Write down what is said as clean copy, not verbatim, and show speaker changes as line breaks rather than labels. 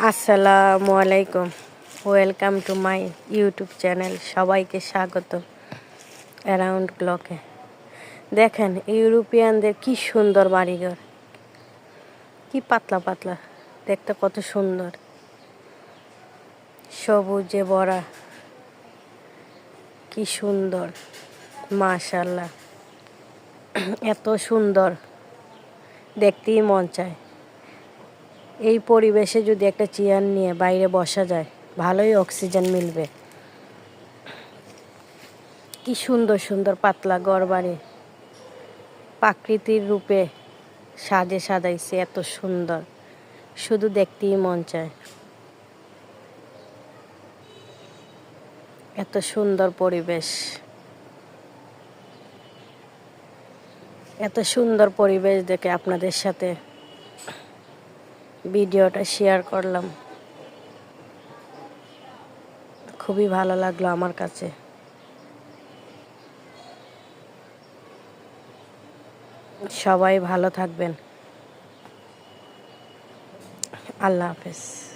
আসসালামু আলাইকুম, welcome to my YouTube channel. সবাইকে স্বাগত অ্যারাউন্ড ক্লকে। দেখেন ইউরোপিয়ানদের কি সুন্দর বাড়িঘর, কি পাতলা পাতলা, দেখতে কত সুন্দর, সবুজে ভরা, কি সুন্দর, মাশাআল্লাহ। এত সুন্দর, দেখতেই মন চায়। এই পরিবেশে যদি একটা চেয়ার নিয়ে বাইরে বসা যায়, ভালোই অক্সিজেন মিলবে। কি সুন্দর সুন্দর পাতলা ঘরবাড়ি, প্রাকৃতির রূপে সাজাইছে, এত সুন্দর, শুধু দেখতেই মন চায়। এত সুন্দর পরিবেশ, এত সুন্দর পরিবেশ দেখে আপনাদের সাথে ভিডিওটা শেয়ার করলাম। খুবই ভালো লাগলো আমার কাছে। সবাই ভালো থাকবেন। আল্লাহ হাফেজ।